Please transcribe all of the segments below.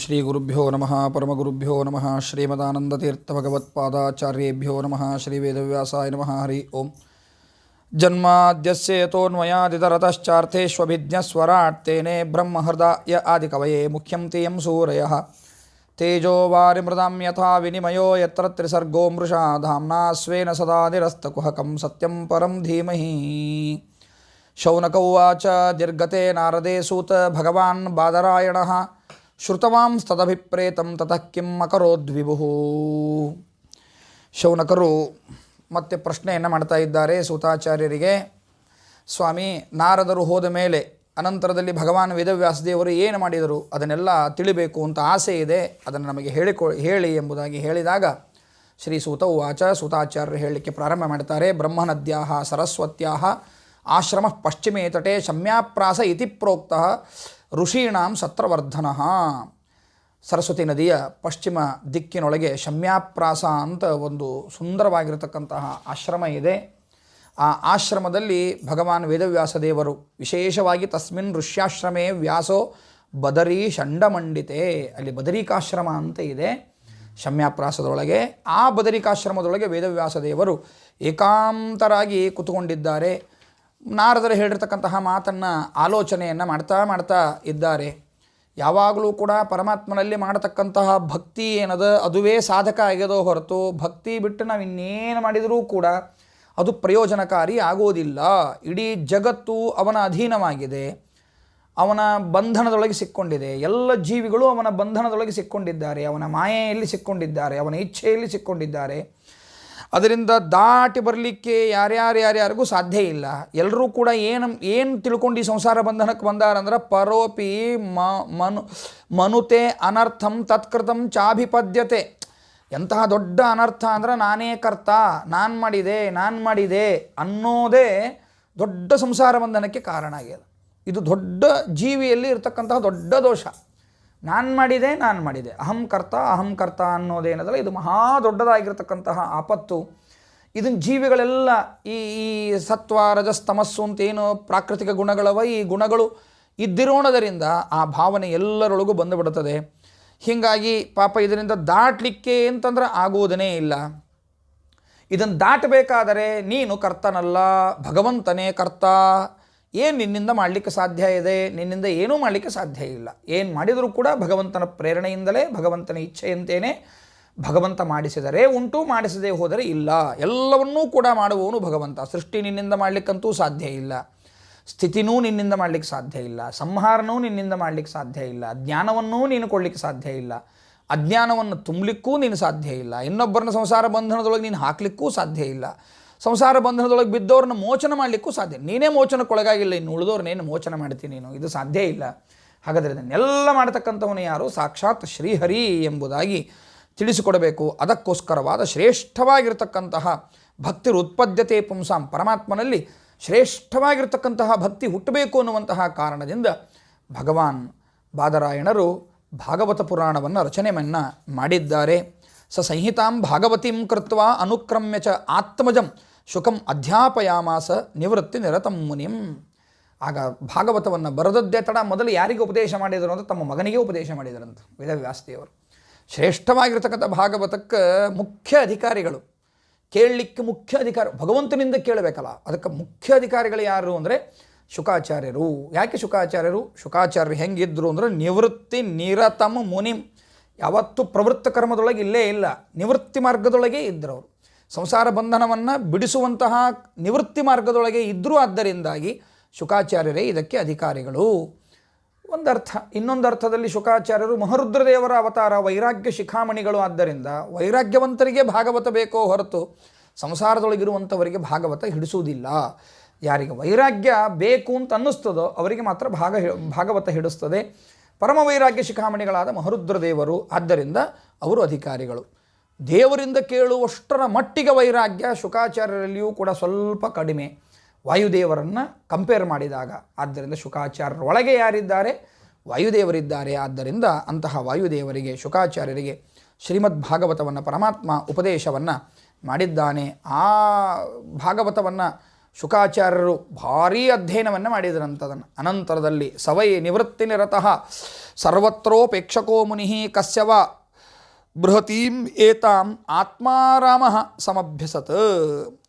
ಶ್ರೀ ಗುರುಭ್ಯೋ ನಮಃ ಪರಮಗುರುಭ್ಯೋ ನಮಃ ಶ್ರೀಮದಾನಂದತೀರ್ಥ ಭಗವತ್ಪಾದಾಚಾರ್ಯೇಭ್ಯೋ ನಮಃ ಶ್ರೀ ವೇದವ್ಯಾಸಾಯ ನಮಃ ಹರಿ ಓಂ. ಜನ್ಮಾದ್ಯಸ್ಯ ಯತೋನ್ಮಯಾದಿತರತಶ್ಚಾರ್ಥೇಷ್ವಭಿಜ್ಞಸ್ವರಾಟ್ ತೇನೇ ಬ್ರಹ್ಮಹೃದಯ ಆದಿಕವಯೇ ಮುಖ್ಯಂ ತೇಯಂ ಸೂರಯಃ ತೇಜೋ ವಾರಿಮೃದಾಂ ಯಥಾ ವಿನಿಮಯೋ ಯತ್ರ ತ್ರಿಸರ್ಗೋ ಮೃಷಾ ಧಾಮ್ನಾ ಸ್ವೇನ ಸದಾ ನಿರಸ್ತಕುಹಕಂ ಸತ್ಯಂ ಪರಂ ಧೀಮಹಿ. ಶೌನಕ ಉವಾಚ ದೀರ್ಘತೆ ನಾರದೇ ಸೂತ ಭಗವಾನ್ ಬಾದರಾಯಣಃ ಶ್ರುತವಾಂಸ್ತದಭಿಪ್ರೇತಂ ತತಃ ಕಿಂ ಅಕರೋದ್ವಿಭುಃ. ಶೌನಕರು ಮತ್ತೆ ಪ್ರಶ್ನೆಯನ್ನು ಮಾಡ್ತಾ ಇದ್ದಾರೆ ಸೂತಾಚಾರ್ಯರಿಗೆ. ಸ್ವಾಮಿ, ನಾರದರು ಹೋದ ಮೇಲೆ ಅನಂತರದಲ್ಲಿ ಭಗವಾನ್ ವೇದವ್ಯಾಸದೇವರು ಏನು ಮಾಡಿದರು ಅದನ್ನೆಲ್ಲ ತಿಳಿಬೇಕು ಅಂತ ಆಸೆ ಇದೆ, ಅದನ್ನು ನಮಗೆ ಹೇಳಿ ಎಂಬುದಾಗಿ ಹೇಳಿದಾಗ ಶ್ರೀ ಸೂತ ಉವಾಚ, ಸೂತಾಚಾರ್ಯರು ಹೇಳಲಿಕ್ಕೆ ಪ್ರಾರಂಭ ಮಾಡ್ತಾರೆ. ಬ್ರಹ್ಮನದ್ಯಾಃ ಸರಸ್ವತ್ಯಾಃ ಆಶ್ರಮ ಪಶ್ಚಿಮೇ ತಟೆ ಶಮ್ಯಾಪ್ರಾಸ ಇತಿ ಪ್ರೋಕ್ತಃ ಋಷೀಣಾಂ ಸತ್ರವರ್ಧನಃ. ಸರಸ್ವತಿ ನದಿಯ ಪಶ್ಚಿಮ ದಿಕ್ಕಿನೊಳಗೆ ಶಮ್ಯಾಪ್ರಾಸ ಅಂತ ಒಂದು ಸುಂದರವಾಗಿರತಕ್ಕಂತಹ ಆಶ್ರಮ ಇದೆ. ಆ ಆಶ್ರಮದಲ್ಲಿ ಭಗವಾನ್ ವೇದವ್ಯಾಸದೇವರು ವಿಶೇಷವಾಗಿ ತಸ್ಮಿನ್ ಋಷ್ಯಾಶ್ರಮೇ ವ್ಯಾಸೋ ಬದರಿ ಷಂಡಮಂಡಿತೆ, ಅಲ್ಲಿ ಬದರಿಕಾಶ್ರಮ ಅಂತ ಇದೆ ಶಮ್ಯಾಪ್ರಾಸದೊಳಗೆ. ಆ ಬದರಿಕಾಶ್ರಮದೊಳಗೆ ವೇದವ್ಯಾಸದೇವರು ಏಕಾಂತರಾಗಿ ಕೂತ್ಕೊಂಡಿದ್ದಾರೆ. ನಾರದರು ಹೇಳಿರ್ತಕ್ಕಂತಹ ಮಾತನ್ನು ಆಲೋಚನೆಯನ್ನು ಮಾಡ್ತಾ ಇದ್ದಾರೆ. ಯಾವಾಗಲೂ ಕೂಡ ಪರಮಾತ್ಮನಲ್ಲಿ ಮಾಡತಕ್ಕಂತಹ ಭಕ್ತಿ ಏನದ ಅದುವೇ ಸಾಧಕ ಆಗ್ಯದೋ ಹೊರತು ಭಕ್ತಿ ಬಿಟ್ಟು ನಾವು ಇನ್ನೇನು ಮಾಡಿದರೂ ಕೂಡ ಅದು ಪ್ರಯೋಜನಕಾರಿ ಆಗೋದಿಲ್ಲ. ಇಡೀ ಜಗತ್ತು ಅವನ ಅಧೀನವಾಗಿದೆ, ಅವನ ಬಂಧನದೊಳಗೆ ಸಿಕ್ಕೊಂಡಿದೆ. ಎಲ್ಲ ಜೀವಿಗಳು ಅವನ ಬಂಧನದೊಳಗೆ ಸಿಕ್ಕೊಂಡಿದ್ದಾರೆ, ಅವನ ಮಾಯೆಯಲ್ಲಿ ಸಿಕ್ಕೊಂಡಿದ್ದಾರೆ, ಅವನ ಇಚ್ಛೆಯಲ್ಲಿ ಸಿಕ್ಕೊಂಡಿದ್ದಾರೆ. ಅದರಿಂದ ದಾಟಿ ಬರಲಿಕ್ಕೆ ಯಾರ್ಯಾರಿಗೂ ಸಾಧ್ಯ ಇಲ್ಲ. ಎಲ್ಲರೂ ಕೂಡ ಏನು ತಿಳ್ಕೊಂಡು ಈ ಸಂಸಾರ ಬಂಧನಕ್ಕೆ ಬಂದಾರಂದ್ರೆ ಪರೋಪಿ ಮನುತೆ ಅನರ್ಥಂ ತತ್ಕೃತಂ ಚಾಭಿಪದ್ಯತೆ. ಎಂತಹ ದೊಡ್ಡ ಅನರ್ಥ ಅಂದ್ರೆ ನಾನೇ ಕರ್ತ, ನಾನು ಮಾಡಿದೆ ಅನ್ನೋದೇ ದೊಡ್ಡ ಸಂಸಾರ ಬಂಧನಕ್ಕೆ ಕಾರಣ ಆಗಿದೆ. ಇದು ದೊಡ್ಡ ಜೀವಿಯಲ್ಲಿ ಇರತಕ್ಕಂತಹ ದೊಡ್ಡ ದೋಷ. ನಾನು ಮಾಡಿದೆ ಅಹಂ ಕರ್ತ ಅನ್ನೋದೇನದಲ್ಲ, ಇದು ಮಹಾ ದೊಡ್ಡದಾಗಿರ್ತಕ್ಕಂತಹ ಆಪತ್ತು. ಇದನ್ನು ಜೀವಿಗಳೆಲ್ಲ ಈ ಸತ್ವ ರಜಸ್ತಮಸ್ಸು ಅಂತೇನು ಪ್ರಾಕೃತಿಕ ಗುಣಗಳವ, ಈ ಗುಣಗಳು ಇದ್ದಿರೋಣದರಿಂದ ಆ ಭಾವನೆ ಎಲ್ಲರೊಳಗೂ ಬಂದುಬಿಡುತ್ತದೆ. ಹೀಗಾಗಿ ಪಾಪ ಇದರಿಂದ ದಾಟಲಿಕ್ಕೆ ಅಂತಂದ್ರೆ ಆಗುವುದನೇ ಇಲ್ಲ. ಇದನ್ನು ದಾಟಬೇಕಾದರೆ ನೀನು ಕರ್ತನಲ್ಲ, ಭಗವಂತನೇ ಕರ್ತ. ಏನು ನಿನ್ನಿಂದ ಮಾಡಲಿಕ್ಕೆ ಸಾಧ್ಯ ಇದೆ? ನಿನ್ನಿಂದ ಏನೂ ಮಾಡಲಿಕ್ಕೆ ಸಾಧ್ಯ ಇಲ್ಲ. ಏನು ಮಾಡಿದರೂ ಕೂಡ ಭಗವಂತನ ಪ್ರೇರಣೆಯಿಂದಲೇ, ಭಗವಂತನ ಇಚ್ಛೆಯಂತೇನೆ. ಭಗವಂತ ಮಾಡಿಸಿದರೆ ಉಂಟು, ಮಾಡಿಸದೇ ಹೋದರೆ ಇಲ್ಲ. ಎಲ್ಲವನ್ನೂ ಕೂಡ ಮಾಡುವವನು ಭಗವಂತ. ಸೃಷ್ಟಿ ನಿನ್ನಿಂದ ಮಾಡಲಿಕ್ಕಂತೂ ಸಾಧ್ಯ ಇಲ್ಲ, ಸ್ಥಿತಿನೂ ನಿನ್ನಿಂದ ಮಾಡಲಿಕ್ಕೆ ಸಾಧ್ಯ ಇಲ್ಲ, ಸಂಹಾರನೂ ನಿನ್ನಿಂದ ಮಾಡಲಿಕ್ಕೆ ಸಾಧ್ಯ ಇಲ್ಲ, ಜ್ಞಾನವನ್ನೂ ನೀನು ಕೊಡಲಿಕ್ಕೆ ಸಾಧ್ಯ ಇಲ್ಲ, ಅಜ್ಞಾನವನ್ನು ತುಂಬಲಿಕ್ಕೂ ನೀನು ಸಾಧ್ಯ ಇಲ್ಲ, ಇನ್ನೊಬ್ಬರನ್ನ ಸಂಸಾರ ಬಂಧನದೊಳಗೆ ನೀನು ಹಾಕಲಿಕ್ಕೂ ಸಾಧ್ಯ ಇಲ್ಲ, ಸಂಸಾರ ಬಂಧನದೊಳಗೆ ಬಿದ್ದವ್ರನ್ನ ಮೋಚನ ಮಾಡಲಿಕ್ಕೂ ಸಾಧ್ಯ. ನೀನೇ ಮೋಚನಕ್ಕೊಳಗಾಗಿಲ್ಲ, ಇನ್ನು ಉಳಿದವ್ರನ್ನೇನು ಮೋಚನ ಮಾಡ್ತೀನಿ ನೀನು, ಇದು ಸಾಧ್ಯ ಇಲ್ಲ. ಹಾಗಾದರೆ ಇದನ್ನೆಲ್ಲ ಮಾಡತಕ್ಕಂಥವನು ಯಾರು? ಸಾಕ್ಷಾತ್ ಶ್ರೀಹರಿ ಎಂಬುದಾಗಿ ತಿಳಿಸಿಕೊಡಬೇಕು. ಅದಕ್ಕೋಸ್ಕರವಾದ ಶ್ರೇಷ್ಠವಾಗಿರ್ತಕ್ಕಂತಹ ಭಕ್ತಿ ಉತ್ಪದ್ಯತೆ ಪುಂಸಾಂ, ಪರಮಾತ್ಮನಲ್ಲಿ ಶ್ರೇಷ್ಠವಾಗಿರ್ತಕ್ಕಂತಹ ಭಕ್ತಿ ಹುಟ್ಟಬೇಕು ಅನ್ನುವಂತಹ ಕಾರಣದಿಂದ ಭಗವಾನ್ ಬಾದರಾಯಣರು ಭಾಗವತ ಪುರಾಣವನ್ನು ರಚನೆಯನ್ನು ಮಾಡಿದ್ದಾರೆ. ಸಂಹಿತಾಂ ಭಾಗವತೀಂ ಕೃತ್ವಾ ಅನುಕ್ರಮ್ಯ ಚ ಆತ್ಮಜಂ ಶುಕಂ ಅಧ್ಯಾಪಯಾಮಾಸ ನಿವೃತ್ತಿ ನಿರತಂ ಮುನಿಂ. ಆಗ ಭಾಗವತವನ್ನು ಬರೆದದ್ದೇ ತಡ ಮೊದಲು ಯಾರಿಗೆ ಉಪದೇಶ ಮಾಡಿದರು ಅಂತ ತಮ್ಮ ಮಗನಿಗೆ ಉಪದೇಶ ಮಾಡಿದರಂತ ವೇದವ್ಯಾಸದೇವರು. ಶ್ರೇಷ್ಠವಾಗಿರ್ತಕ್ಕಂಥ ಭಾಗವತಕ್ಕೆ ಮುಖ್ಯ ಅಧಿಕಾರಿಗಳು, ಕೇಳಲಿಕ್ಕೆ ಮುಖ್ಯ ಅಧಿಕಾರಿ ಭಗವಂತನಿಂದ ಕೇಳಬೇಕಲ್ಲ, ಅದಕ್ಕೆ ಮುಖ್ಯ ಅಧಿಕಾರಿಗಳು ಯಾರು ಅಂದರೆ ಶುಕಾಚಾರ್ಯರು. ಯಾಕೆ ಶುಕಾಚಾರ್ಯರು? ಶುಕಾಚಾರ್ಯರು ಹೆಂಗಿದ್ರು ಅಂದರೆ ನಿವೃತ್ತಿ ನಿರತಂ ಮುನಿಂ. ಯಾವತ್ತೂ ಪ್ರವೃತ್ತ ಕರ್ಮದೊಳಗೆ ಇಲ್ಲೇ ಇಲ್ಲ, ನಿವೃತ್ತಿ ಮಾರ್ಗದೊಳಗೆ ಇದ್ದರವರು. ಸಂಸಾರ ಬಂಧನವನ್ನು ಬಿಡಿಸುವಂತಹ ನಿವೃತ್ತಿ ಮಾರ್ಗದೊಳಗೆ ಇದ್ದರೂ, ಆದ್ದರಿಂದಾಗಿ ಶುಕಾಚಾರ್ಯರೇ ಇದಕ್ಕೆ ಅಧಿಕಾರಿಗಳು. ಒಂದರ್ಥ. ಇನ್ನೊಂದು ಅರ್ಥದಲ್ಲಿ ಶುಕಾಚಾರ್ಯರು ಮಹರುದ್ರದೇವರ ಅವತಾರ, ವೈರಾಗ್ಯ ಶಿಖಾಮಣಿಗಳು. ಆದ್ದರಿಂದ ವೈರಾಗ್ಯವಂತರಿಗೆ ಭಾಗವತ ಬೇಕೋ ಹೊರತು ಸಂಸಾರದೊಳಗಿರುವಂಥವರಿಗೆ ಭಾಗವತ ಹಿಡಿಸುವುದಿಲ್ಲ. ಯಾರಿಗೆ ವೈರಾಗ್ಯ ಬೇಕು ಅಂತ ಅನ್ನಿಸ್ತದೋ ಅವರಿಗೆ ಮಾತ್ರ ಭಾಗವತ ಹಿಡಿಸ್ತದೆ. ಪರಮ ವೈರಾಗ್ಯ ಶಿಖಾಮಣಿಗಳಾದ ಮಹರುದ್ರದೇವರು, ಆದ್ದರಿಂದ ಅವರು ಅಧಿಕಾರಿಗಳು. ದೇವರಿಂದ ಕೇಳುವಷ್ಟರ ಮಟ್ಟಿಗೆ ವೈರಾಗ್ಯ ಶುಕಾಚಾರ್ಯರಲ್ಲಿಯೂ ಕೂಡ ಸ್ವಲ್ಪ ಕಡಿಮೆ, ವಾಯುದೇವರನ್ನು ಕಂಪೇರ್ ಮಾಡಿದಾಗ. ಆದ್ದರಿಂದ ಶುಕಾಚಾರ್ಯರ ಒಳಗೆ ಯಾರಿದ್ದಾರೆ? ವಾಯುದೇವರಿದ್ದಾರೆ. ಆದ್ದರಿಂದ ಅಂತಹ ವಾಯುದೇವರಿಗೆ, ಶುಕಾಚಾರ್ಯರಿಗೆ ಶ್ರೀಮದ್ ಭಾಗವತವನ್ನು ಪರಮಾತ್ಮ ಉಪದೇಶವನ್ನು ಮಾಡಿದ್ದಾನೆ. ಆ ಭಾಗವತವನ್ನು ಶುಕಾಚಾರ್ಯರು ಭಾರೀ ಅಧ್ಯಯನವನ್ನು ಮಾಡಿದರಂಥದನ್ನು. ಅನಂತರದಲ್ಲಿ ಸವೈ ನಿವೃತ್ತಿ ನಿರತಃ ಸರ್ವತ್ರೋಪೇಕ್ಷಕೋ ಮುನಿ ಕಸ್ಯವ ಬೃಹತೀಂ ಏತಾಂ ಆತ್ಮಾರಾಮ ಸಮಭ್ಯಸತ್.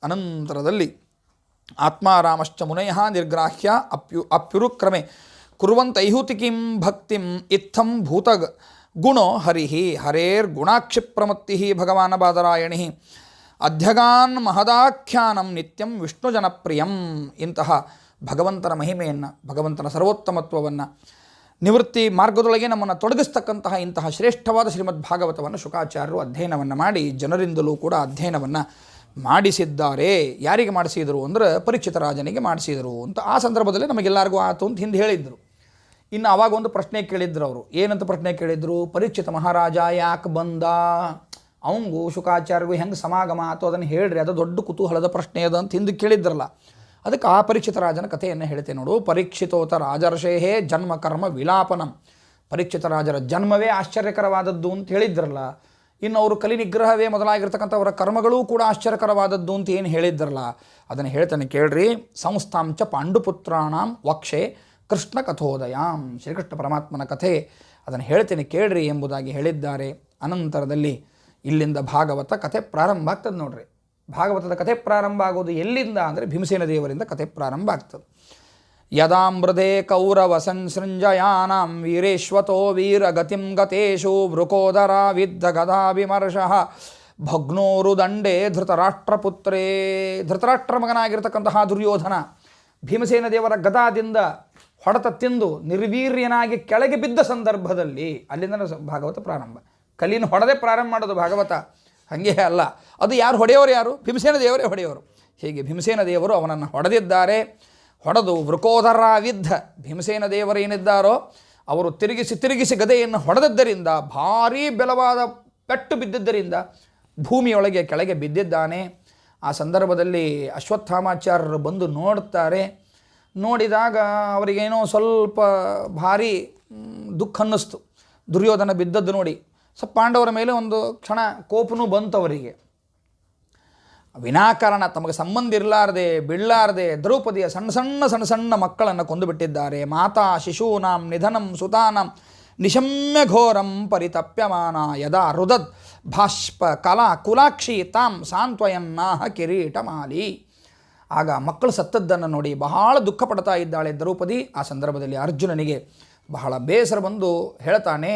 ಅನಂತರದಲ್ಲಿ ಆತ್ಮಾರಾಮಶ್ಚ ಮುನಯ ನಿರ್ಗ್ರಾಹ್ಯ ಅಪ್ಯುರುಕ್ರಮೆ ಕುರ್ವಂತೈಹುತಿಕಿಂ ಭಕ್ತಿಂ ಇತ್ತಂ ಭೂತ ಗುಣೋ ಹರಿಹಿ ಹರೇರ್ಗುಣಾಕ್ಷಿಪ್ರಮತ್ತಿ ಭಗವಾನ್ ಬಾದರಾಯಣಿ ಅಧ್ಯಗಾನ್ ಮಹದಾಖ್ಯಾನಂ ನಿತ್ಯಂ ವಿಷ್ಣು ಜನಪ್ರಿಯಂ. ಇಂತಹ ಭಗವಂತನ ಮಹಿಮೆಯನ್ನು, ಭಗವಂತನ ಸರ್ವೋತ್ತಮತ್ವವನ್ನು, ನಿವೃತ್ತಿ ಮಾರ್ಗದೊಳಗೆ ನಮ್ಮನ್ನು ತೊಡಗಿಸ್ತಕ್ಕಂತಹ ಇಂತಹ ಶ್ರೇಷ್ಠವಾದ ಶ್ರೀಮದ್ ಭಾಗವತವನ್ನು ಶುಕಾಚಾರ್ಯರು ಅಧ್ಯಯನವನ್ನು ಮಾಡಿ ಜನರಿಂದಲೂ ಕೂಡ ಅಧ್ಯಯನವನ್ನು ಮಾಡಿಸಿದ್ದಾರೆ. ಯಾರಿಗೆ ಮಾಡಿಸಿದರು ಅಂದರೆ ಪರೀಕ್ಷಿತ ರಾಜನಿಗೆ ಮಾಡಿಸಿದರು ಅಂತ ಆ ಸಂದರ್ಭದಲ್ಲಿ ನಮಗೆಲ್ಲರಿಗೂ ಆಯಿತು ಅಂತ ಹಿಂದೆ ಹೇಳಿದರು. ಇನ್ನು ಆವಾಗ ಒಂದು ಪ್ರಶ್ನೆ ಕೇಳಿದ್ರು ಅವರು. ಏನಂತ ಪ್ರಶ್ನೆ ಕೇಳಿದರು? ಪರೀಕ್ಷಿತ ಮಹಾರಾಜ ಯಾಕೆ ಬಂದ, ಅವಂಗೂ ಶುಕಾಚಾರ್ಯಗೂ ಹೆಂಗೆ ಸಮಾಗಮ ಆಯಿತು ಅದನ್ನು ಹೇಳ್ರಿ, ಅದು ದೊಡ್ಡ ಕುತೂಹಲದ ಪ್ರಶ್ನೆ ಅದ ಅಂತ ಹಿಂದೆ ಕೇಳಿದ್ರಲ್ಲ. ಅದಕ್ಕೆ ಆ ಪರೀಕ್ಷಿತ ರಾಜನ ಕಥೆಯನ್ನು ಹೇಳ್ತೇನೆ ನೋಡು. ಪರೀಕ್ಷಿತೋತ ರಾಜರ್ಷೇಹೇ ಜನ್ಮ ಕರ್ಮ ವಿಲಾಪನಂ. ಪರೀಕ್ಷಿತ ರಾಜರ ಜನ್ಮವೇ ಆಶ್ಚರ್ಯಕರವಾದದ್ದು ಅಂತ ಹೇಳಿದ್ರಲ್ಲ. ಇನ್ನು ಅವರು ಕಲಿನಿಗ್ರಹವೇ ಮೊದಲಾಗಿರ್ತಕ್ಕಂಥ ಅವರ ಕರ್ಮಗಳೂ ಕೂಡ ಆಶ್ಚರ್ಯಕರವಾದದ್ದು ಅಂತ ಏನು ಹೇಳಿದ್ರಲ್ಲ, ಅದನ್ನು ಹೇಳ್ತಾನೆ ಕೇಳ್ರಿ. ಸಂಸ್ಥಾಂಚ ಪಾಂಡುಪುತ್ರಾಣಾಂ ವಕ್ಷೆ ಕೃಷ್ಣ ಕಥೋದಯಾಂ. ಶ್ರೀಕೃಷ್ಣ ಪರಮಾತ್ಮನ ಕಥೆ ಅದನ್ನು ಹೇಳ್ತೇನೆ ಕೇಳ್ರಿ ಎಂಬುದಾಗಿ ಹೇಳಿದ್ದಾರೆ. ಅನಂತರದಲ್ಲಿ ಇಲ್ಲಿಂದ ಭಾಗವತ ಕಥೆ ಪ್ರಾರಂಭ ಆಗ್ತದೆ ನೋಡ್ರಿ. ಭಾಗವತದ ಕಥೆ ಪ್ರಾರಂಭ ಆಗೋದು ಎಲ್ಲಿಂದ ಅಂದರೆ ಭೀಮಸೇನ ದೇವರಿಂದ ಕಥೆ ಪ್ರಾರಂಭ ಆಗ್ತದೆ. ಯದಾಮೃದೆ ಕೌರವ ಸಂಸೃಂಜಯಾನಾಂ ವೀರೇಶ್ವತೋ ವೀರಗತಿಂ ಗತೇಶು ವೃಕೋದರ ವಿದ್ಧ ಗದಾ ವಿಮರ್ಶಃ ಭಗ್ನೋರು ದಂಡೇ ಧೃತರಾಷ್ಟ್ರಪುತ್ರೇ. ಧೃತರಾಷ್ಟ್ರ ಮಗನಾಗಿರ್ತಕ್ಕಂತಹ ದುರ್ಯೋಧನ ಭೀಮಸೇನ ದೇವರ ಗದಾದಿಂದ ಹೊಡೆತ ತಿಂದು ನಿರ್ವೀರ್ಯನಾಗಿ ಕೆಳಗೆ ಬಿದ್ದ ಸಂದರ್ಭದಲ್ಲಿ ಅಲ್ಲಿಂದ ಭಾಗವತ ಪ್ರಾರಂಭ. ಕಲ್ಲಿನ ಹೊಡೆದೇ ಪ್ರಾರಂಭ ಮಾಡೋದು ಭಾಗವತ, ಹಾಗೆ ಅಲ್ಲ. ಅದು ಯಾರು ಹೊಡೆಯೋರು? ಯಾರು? ಭೀಮಸೇನ ದೇವರೇ ಹೊಡೆಯೋರು. ಹೀಗೆ ಭೀಮಸೇನ ದೇವರು ಅವನನ್ನು ಹೊಡೆದಿದ್ದಾರೆ. ಹೊಡೆದು ವೃಕೋದರ ವಿದ್ಧ, ಭೀಮಸೇನ ದೇವರು ಏನಿದ್ದಾರೋ ಅವರು ತಿರುಗಿಸಿ ಗದೆಯನ್ನು ಹೊಡೆದದ್ದರಿಂದ ಭಾರೀ ಬಲವಾದ ಪೆಟ್ಟು ಬಿದ್ದಿದ್ದರಿಂದ ಭೂಮಿಯೊಳಗೆ ಕೆಳಗೆ ಬಿದ್ದಿದ್ದಾನೆ. ಆ ಸಂದರ್ಭದಲ್ಲಿ ಅಶ್ವತ್ಥಾಮಾಚಾರ್ಯರು ಬಂದು ನೋಡ್ತಾರೆ. ನೋಡಿದಾಗ ಅವರಿಗೇನೋ ಸ್ವಲ್ಪ ಭಾರಿ ದುಃಖ ಅನ್ನಿಸ್ತು. ದುರ್ಯೋಧನ ಬಿದ್ದದ್ದು ನೋಡಿ ಸ್ವಲ್ಪ ಪಾಂಡವರ ಮೇಲೆ ಒಂದು ಕ್ಷಣ ಕೋಪನೂ ಬಂತು ಅವರಿಗೆ. ವಿನಾಕಾರಣ ತಮಗೆ ಸಂಬಂಧ ಇರಲಾರದೆ ಬಿಡಲಾರದೆ ದ್ರೌಪದಿಯ ಸಣ್ಣ ಮಕ್ಕಳನ್ನು ಕೊಂದು ಬಿಟ್ಟಿದ್ದಾರೆ. ಮಾತಾ ಶಿಶೂನಾಂ ನಿಧನಂ ಸುತಾನಾಂ ನಿಶಮ್ಯ ಘೋರಂ ಪರಿತಪ್ಯಮಾನ ಯದಾ ರುದದ್ ಭಾಷ್ಪ ಕಲಾ ಕುಲಾಕ್ಷಿ ತಾಂ ಸಾಂತ್ವಯನ್ನಾಹ ಕಿರೀಟಮಾಲಿ. ಆಗ ಮಕ್ಕಳು ಸತ್ತದ್ದನ್ನು ನೋಡಿ ಬಹಳ ದುಃಖ ಪಡ್ತಾ ಇದ್ದಾಳೆ ದ್ರೌಪದಿ. ಆ ಸಂದರ್ಭದಲ್ಲಿ ಅರ್ಜುನನಿಗೆ ಬಹಳ ಬೇಸರ ಬಂದು ಹೇಳ್ತಾನೆ,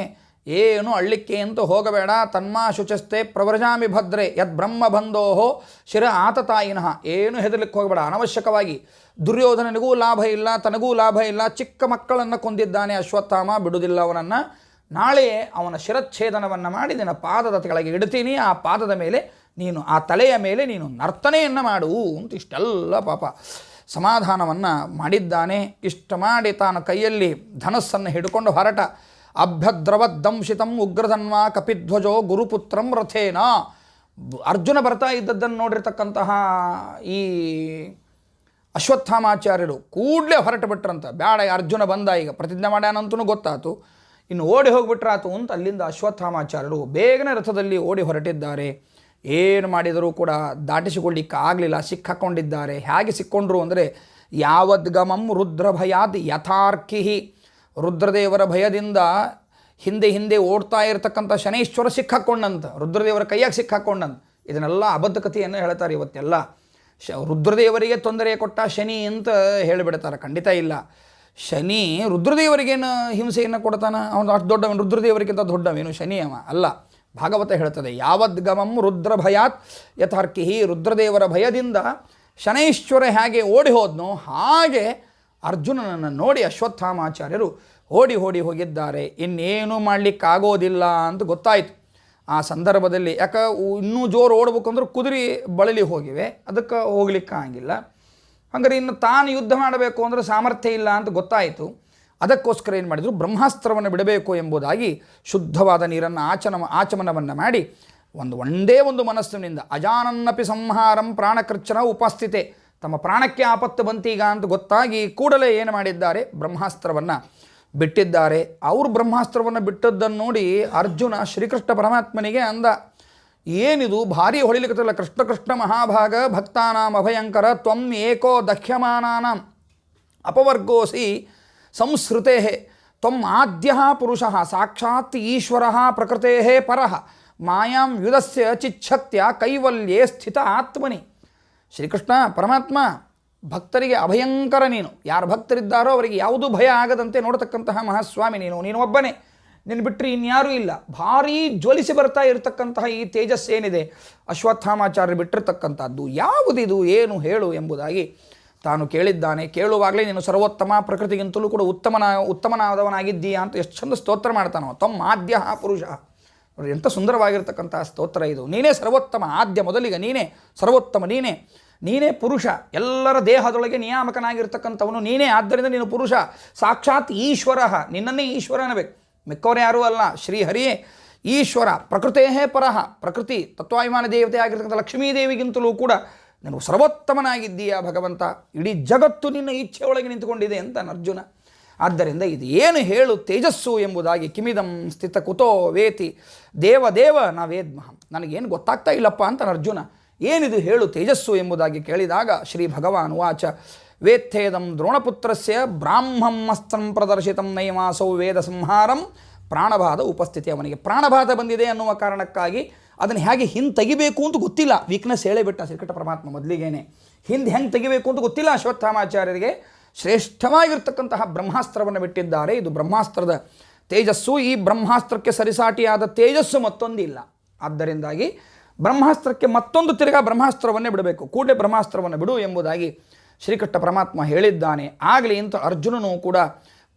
ಏನು ಅಳ್ಳಿಕ್ಕೆ ಅಂತೂ ಹೋಗಬೇಡ. ತನ್ಮಾ ಶುಚಸ್ತೆ ಪ್ರವ್ರಜಾಮಿ ಭದ್ರೆ ಯದ್ ಬ್ರಹ್ಮ ಬಂದೋಹೋ ಶಿರ ಆತತಾಯಿನಃ. ಏನು ಹೆದರ್ಲಿಕ್ಕೆ ಹೋಗಬೇಡ. ಅನವಶ್ಯಕವಾಗಿ ದುರ್ಯೋಧನನಿಗೂ ಲಾಭ ಇಲ್ಲ, ತನಗೂ ಲಾಭ ಇಲ್ಲ. ಚಿಕ್ಕ ಮಕ್ಕಳನ್ನು ಕೊಂದಿದ್ದಾನೆ ಅಶ್ವತ್ಥಾಮ, ಬಿಡುವುದಿಲ್ಲ ಅವನನ್ನು. ನಾಳೆ ಅವನ ಶಿರಚ್ಛೇದನವನ್ನು ಮಾಡಿ ನಿನ್ನ ಪಾದದ ಕೆಳಗೆ ಇಡ್ತೀನಿ. ಆ ಪಾದದ ಮೇಲೆ ನೀನು, ಆ ತಲೆಯ ಮೇಲೆ ನೀನು ನರ್ತನೆಯನ್ನು ಮಾಡು ಅಂತ ಇಷ್ಟೆಲ್ಲ ಪಾಪ ಸಮಾಧಾನವನ್ನು ಮಾಡಿದ್ದಾನೆ. ಇಷ್ಟ ಮಾಡಿ ತಾನು ಕೈಯಲ್ಲಿ ಧನಸ್ಸನ್ನು ಹಿಡ್ಕೊಂಡು ಹೊರಟ. ಅಭ್ಯದ್ರವದ್ದಂಶಿತಂ ಉಗ್ರಧನ್ವಾ ಕಪಿಧ್ವಜೋ ಗುರುಪುತ್ರಂ ರಥೇನ. ಅರ್ಜುನ ಬರ್ತಾ ಇದ್ದದ್ದನ್ನು ನೋಡಿರ್ತಕ್ಕಂತಹ ಈ ಅಶ್ವತ್ಥಾಮಾಚಾರ್ಯರು ಕೂಡಲೇ ಹೊರಟು ಬಿಟ್ರಂತ. ಬೇಡ, ಅರ್ಜುನ ಬಂದ, ಈಗ ಪ್ರತಿಜ್ಞೆ ಮಾಡ್ಯಾನಂತೂ ಗೊತ್ತಾತು, ಇನ್ನು ಓಡಿ ಹೋಗಿಬಿಟ್ರಾತು ಅಂತ ಅಲ್ಲಿಂದ ಅಶ್ವತ್ಥಾಮಾಚಾರ್ಯರು ಬೇಗನೆ ರಥದಲ್ಲಿ ಓಡಿ ಹೊರಟಿದ್ದಾರೆ. ಏನು ಮಾಡಿದರೂ ಕೂಡ ದಾಟಿಸಿಕೊಳ್ಳಿಕ್ಕೆ ಆಗಲಿಲ್ಲ, ಸಿಕ್ಕಾಕೊಂಡಿದ್ದಾರೆ. ಹೇಗೆ ಸಿಕ್ಕೊಂಡ್ರು ಅಂದರೆ ಯಾವದ್ಗಮಂ ರುದ್ರಭಯಾದ್ ಯಥಾರ್ಕಿಹಿ. ರುದ್ರದೇವರ ಭಯದಿಂದ ಹಿಂದೆ ಓಡ್ತಾ ಇರತಕ್ಕಂಥ ಶನೈಶ್ವರ ಸಿಕ್ಕಾಕೊಂಡಂತ, ರುದ್ರದೇವರ ಕೈಯಾಗಿ ಸಿಕ್ಕಾಕೊಂಡಂತ. ಇದನ್ನೆಲ್ಲ ಅಬದ್ಧ ಕಥೆಯನ್ನು ಹೇಳ್ತಾರೆ ಇವತ್ತೆಲ್ಲ. ರುದ್ರದೇವರಿಗೆ ತೊಂದರೆ ಕೊಟ್ಟ ಶನಿ ಅಂತ ಹೇಳಿಬಿಡ್ತಾರೆ. ಖಂಡಿತ ಇಲ್ಲ. ಶನಿ ರುದ್ರದೇವರಿಗೇನು ಹಿಂಸೆಯನ್ನು ಕೊಡ್ತಾನೆ? ಅವನು ಅಷ್ಟು ದೊಡ್ಡವನು, ರುದ್ರದೇವರಿಗಿಂತ ದೊಡ್ಡವೇನು ಶನಿ ಅವ ಅಲ್ಲ. ಭಾಗವತ ಹೇಳ್ತದೆ, ಯಾವದ್ಗಮಂ ರುದ್ರ ಭಯಾತ್ ಯಥಾರ್ಕಿಹಿ. ರುದ್ರದೇವರ ಭಯದಿಂದ ಶನೈಶ್ವರ ಹೇಗೆ ಓಡಿ ಹೋದ್ನೋ ಹಾಗೆ ಅರ್ಜುನನನ್ನು ನೋಡಿ ಅಶ್ವತ್ಥಾಮಾಚಾರ್ಯರು ಓಡಿ ಹೋಗಿದ್ದಾರೆ. ಇನ್ನೇನು ಮಾಡಲಿಕ್ಕಾಗೋದಿಲ್ಲ ಅಂತ ಗೊತ್ತಾಯಿತು. ಆ ಸಂದರ್ಭದಲ್ಲಿ ಯಾಕೆ ಇನ್ನೂ ಜೋರು ಓಡ್ಬೇಕಂದ್ರೆ ಕುದುರೆ ಬಳಲಿ ಹೋಗಿವೆ, ಅದಕ್ಕೆ ಹೋಗ್ಲಿಕ್ಕಾಗಿಲ್ಲ. ಹಂಗಾರೆ ಇನ್ನು ತಾನು ಯುದ್ಧ ಮಾಡಬೇಕು ಅಂದರೆ ಸಾಮರ್ಥ್ಯ ಇಲ್ಲ ಅಂತ ಗೊತ್ತಾಯಿತು. ಅದಕ್ಕೋಸ್ಕರ ಏನು ಮಾಡಿದರು, ಬ್ರಹ್ಮಾಸ್ತ್ರವನ್ನು ಬಿಡಬೇಕು ಎಂಬುದಾಗಿ ಶುದ್ಧವಾದ ನೀರನ್ನು ಆಚಮನವನ್ನು ಮಾಡಿ ಒಂದೇ ಒಂದು ಮನಸ್ಸಿನಿಂದ ಅಜಾನನ್ನಪಿ ಸಂಹಾರಂ ಪ್ರಾಣಕೃಚ್ಛನ ಉಪಸ್ಥಿತೆ. ತಮ್ಮ ಪ್ರಾಣಕ್ಕೆ ಆಪತ್ತು ಬಂತೀಗ ಅಂತ ಗೊತ್ತಾಗಿ ಕೂಡಲೇ ಏನು ಮಾಡಿದ್ದಾರೆ, ಬ್ರಹ್ಮಾಸ್ತ್ರವನ್ನು ಬಿಟ್ಟಿದ್ದಾರೆ. ಅವರು ಬ್ರಹ್ಮಾಸ್ತ್ರವನ್ನು ಬಿಟ್ಟದ್ದನ್ನು ನೋಡಿ ಅರ್ಜುನ ಶ್ರೀಕೃಷ್ಣ ಪರಮಾತ್ಮನಿಗೆ ಅಂದ, ಏನಿದು ಭಾರಿ ಹೊಳಿಲಿಕ್ಕತ್ತಲ್ಲ, ಕೃಷ್ಣ ಕೃಷ್ಣ ಮಹಾಭಾಗ ಭಕ್ತಾನಾಂ ಅಭಯಂಕರ ತ್ವಂ ಏಕೋ ದಹ್ಯಮಾನಾನಾಂ ಅಪವರ್ಗೋಸಿ ಸಂಸ್ಕೃತೆ ತ್ವಂ ಆದ್ಯ ಪುರುಷ ಸಾಕ್ಷಾತ್ ಈಶ್ವರ ಪ್ರಕೃತೆ ಪರಃ ಮಾಯಾಂ ಯುಧಸ್ಯ ಚಿಚ್ಛಕ್ತ್ಯ ಕೈವಲ್ಯೇ ಸ್ಥಿತ ಆತ್ಮನಿ. ಶ್ರೀಕೃಷ್ಣ ಪರಮಾತ್ಮ ಭಕ್ತರಿಗೆ ಅಭಯಂಕರ ನೀನು. ಯಾರು ಭಕ್ತರಿದ್ದಾರೋ ಅವರಿಗೆ ಯಾವುದೂ ಭಯ ಆಗದಂತೆ ನೋಡತಕ್ಕಂತಹ ಮಹಾಸ್ವಾಮಿ ನೀನು ಒಬ್ಬನೇ, ನಿನ್ನ ಬಿಟ್ಟರೆ ಇನ್ಯಾರೂ ಇಲ್ಲ. ಭಾರೀ ಜ್ವಲಿಸಿ ಬರ್ತಾ ಇರತಕ್ಕಂತಹ ಈ ತೇಜಸ್ಸೇನಿದೆ ಅಶ್ವತ್ಥಾಮಾಚಾರ್ಯರು ಬಿಟ್ಟಿರ್ತಕ್ಕಂಥದ್ದು ಯಾವುದಿದು, ಏನು ಹೇಳು ಎಂಬುದಾಗಿ ತಾನು ಕೇಳಿದ್ದಾನೆ. ಕೇಳುವಾಗಲೇ ನೀನು ಸರ್ವೋತ್ತಮ, ಪ್ರಕೃತಿಗಿಂತಲೂ ಕೂಡ ಉತ್ತಮನಾದವನಾಗಿದ್ದೀಯಾ ಅಂತ ಎಷ್ಟು ಚಂದ ಸ್ತೋತ್ರ ಮಾಡ್ತಾನೋ. ತ್ವಂ ಆದ್ಯ ಪುರುಷ, ಎಂಥ ಸುಂದರವಾಗಿರ್ತಕ್ಕಂಥ ಸ್ತೋತ್ರ ಇದು. ನೀನೇ ಸರ್ವೋತ್ತಮ, ಆದ್ಯ ಮೊದಲಿಗೆ ನೀನೇ ಸರ್ವೋತ್ತಮ, ನೀನೇ ಪುರುಷ, ಎಲ್ಲರ ದೇಹದೊಳಗೆ ನಿಯಾಮಕನಾಗಿರ್ತಕ್ಕಂಥವನು ನೀನೇ. ಆದ್ದರಿಂದ ನೀನು ಪುರುಷ, ಸಾಕ್ಷಾತ್ ಈಶ್ವರ, ನಿನ್ನನ್ನೇ ಈಶ್ವರ ಅನ್ನಬೇಕು, ಮಿಕ್ಕವರೇ ಯಾರೂ ಅಲ್ಲ, ಶ್ರೀಹರಿಯೇ ಈಶ್ವರ. ಪ್ರಕೃತೇ ಪರಃ, ಪ್ರಕೃತಿ ತತ್ವಾಭಿಮಾನ ದೇವತೆ ಆಗಿರ್ತಕ್ಕಂಥ ಲಕ್ಷ್ಮೀದೇವಿಗಿಂತಲೂ ಕೂಡ ನೀನು ಸರ್ವೋತ್ತಮನಾಗಿದ್ದೀಯ ಭಗವಂತ. ಇಡೀ ಜಗತ್ತು ನಿನ್ನ ಇಚ್ಛೆಯೊಳಗೆ ನಿಂತುಕೊಂಡಿದೆ ಅಂತ ಅರ್ಜುನ. ಆದ್ದರಿಂದ ಇದು ಏನು ಹೇಳು ತೇಜಸ್ಸು ಎಂಬುದಾಗಿ. ಕಿಮಿದಂ ಸ್ಥಿತ ಕುತೋ ವೇತಿ ದೇವ ನಾ ವೇದ್ಮಹಂ, ನನಗೇನು ಗೊತ್ತಾಗ್ತಾ ಇಲ್ಲಪ್ಪ ಅಂತ ಅರ್ಜುನ. ಏನಿದು ಹೇಳು ತೇಜಸ್ಸು ಎಂಬುದಾಗಿ ಕೇಳಿದಾಗ ಶ್ರೀ ಭಗವಾನ್ ವಾಚ ವೇತ್ಥೇದಂ ದ್ರೋಣಪುತ್ರಸ್ಯ ಬ್ರಾಹ್ಮಂ ಅಸ್ತ್ರಂ ಪ್ರದರ್ಶಿತಂ ನೈವಾಸೌ ವೇದ ಸಂಹಾರಂ ಪ್ರಾಣಭಾದ ಉಪಸ್ಥಿತಿ. ಅವನಿಗೆ ಪ್ರಾಣಭಾದ ಬಂದಿದೆ ಅನ್ನುವ ಕಾರಣಕ್ಕಾಗಿ ಅದನ್ನು ಹೇಗೆ ಹಿಂದೆ ತೆಗಿಬೇಕು ಅಂತ ಗೊತ್ತಿಲ್ಲ, ವೀಕ್ನೆಸ್ ಹೇಳೇಬಿಟ್ಟ ಶ್ರೀಕೃಷ್ಣ ಪರಮಾತ್ಮ ಮೊದಲಿಗೇನೆ. ಹಿಂದೆ ಹೆಂಗೆ ತೆಗಿಬೇಕು ಅಂತ ಗೊತ್ತಿಲ್ಲ ಅಶ್ವತ್ಥಾಮಾಚಾರ್ಯರಿಗೆ. ಶ್ರೇಷ್ಠವಾಗಿರ್ತಕ್ಕಂತಹ ಬ್ರಹ್ಮಾಸ್ತ್ರವನ್ನು ಬಿಟ್ಟಿದ್ದಾರೆ. ಇದು ಬ್ರಹ್ಮಾಸ್ತ್ರದ ತೇಜಸ್ಸು. ಈ ಬ್ರಹ್ಮಾಸ್ತ್ರಕ್ಕೆ ಸರಿಸಾಟಿಯಾದ ತೇಜಸ್ಸು ಮತ್ತೊಂದಿಲ್ಲ. ಆದ್ದರಿಂದಾಗಿ ಬ್ರಹ್ಮಾಸ್ತ್ರಕ್ಕೆ ಮತ್ತೊಂದು ತಿರುಗಾ ಬ್ರಹ್ಮಾಸ್ತ್ರವನ್ನೇ ಬಿಡಬೇಕು, ಕೂಡಲೇ ಬ್ರಹ್ಮಾಸ್ತ್ರವನ್ನು ಬಿಡು ಎಂಬುದಾಗಿ ಶ್ರೀಕೃಷ್ಣ ಪರಮಾತ್ಮ ಹೇಳಿದ್ದಾನೆ. ಆಗಲಿ ಅಂತ ಅರ್ಜುನನು ಕೂಡ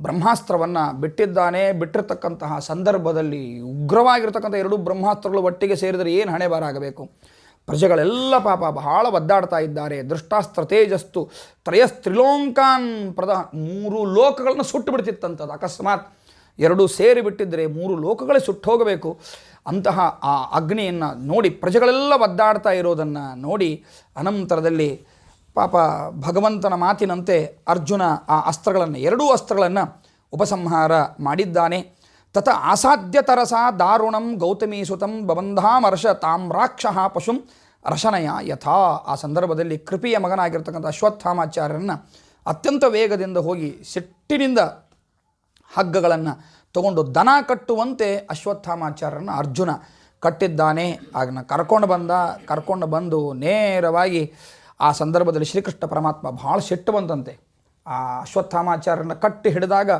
ಬ್ರಹ್ಮಾಸ್ತ್ರವನ್ನು ಬಿಟ್ಟಿದ್ದಾನೆ. ಬಿಟ್ಟಿರ್ತಕ್ಕಂತಹ ಸಂದರ್ಭದಲ್ಲಿ ಉಗ್ರವಾಗಿರ್ತಕ್ಕಂಥ ಎರಡೂ ಬ್ರಹ್ಮಾಸ್ತ್ರಗಳು ಒಟ್ಟಿಗೆ ಸೇರಿದರೆ ಏನು ಹಣೆ ಬಾರಾಗಬೇಕು. ಪ್ರಜೆಗಳೆಲ್ಲ ಪಾಪ ಬಹಳ ಒದ್ದಾಡ್ತಾ ಇದ್ದಾರೆ. ದೃಷ್ಟಾಸ್ತ್ರ ತೇಜಸ್ತು ತ್ರಯಸ್ತ್ರಿಲೋಂಕಾನ್ ಮೂರು ಲೋಕಗಳನ್ನು ಸುಟ್ಟು ಬಿಡ್ತಿತ್ತಂಥದ್ದು. ಅಕಸ್ಮಾತ್ ಎರಡೂ ಸೇರಿಬಿಟ್ಟಿದ್ದರೆ ಮೂರು ಲೋಕಗಳೇ ಸುಟ್ಟು ಹೋಗಬೇಕು. ಅಂತಹ ಆ ಅಗ್ನಿಯನ್ನು ನೋಡಿ ಪ್ರಜೆಗಳೆಲ್ಲ ಒದ್ದಾಡ್ತಾ ಇರೋದನ್ನು ನೋಡಿ ಅನಂತರದಲ್ಲಿ ಪಾಪ ಭಗವಂತನ ಮಾತಿನಂತೆ ಅರ್ಜುನ ಆ ಅಸ್ತ್ರಗಳನ್ನು, ಎರಡೂ ಅಸ್ತ್ರಗಳನ್ನು ಉಪಸಂಹಾರ ಮಾಡಿದ್ದಾನೆ. ತತ ಆಸಾಧ್ಯತರಸ ದಾರುಣಂ ಗೌತಮೀಸುತಂ ಬಬಂಧಾಮರ್ಷ ತಾಮ್ರಾಕ್ಷಃ ಪಶುಂ ರಶನಯ ಯಥಾ. ಆ ಸಂದರ್ಭದಲ್ಲಿ ಕೃಪಿಯ ಮಗನಾಗಿರ್ತಕ್ಕಂಥ ಅಶ್ವತ್ಥಾಮಾಚಾರ್ಯರನ್ನು ಅತ್ಯಂತ ವೇಗದಿಂದ ಹೋಗಿ ಸಿಟ್ಟಿನಿಂದ ಹಗ್ಗಗಳನ್ನು ತಗೊಂಡು ದನ ಕಟ್ಟುವಂತೆ ಅಶ್ವತ್ಥಾಮಾಚಾರ್ಯರನ್ನು ಅರ್ಜುನ ಕಟ್ಟಿದ್ದಾನೆ. ಆಗ ಕರ್ಕೊಂಡು ಬಂದು ನೇರವಾಗಿ ಆ ಸಂದರ್ಭದಲ್ಲಿ ಶ್ರೀಕೃಷ್ಣ ಪರಮಾತ್ಮ ಭಾಳ ಸಿಟ್ಟು ಬಂತಂತೆ. ಆ ಅಶ್ವತ್ಥಾಮಾಚಾರ್ಯರನ್ನು ಕಟ್ಟಿ ಹಿಡಿದಾಗ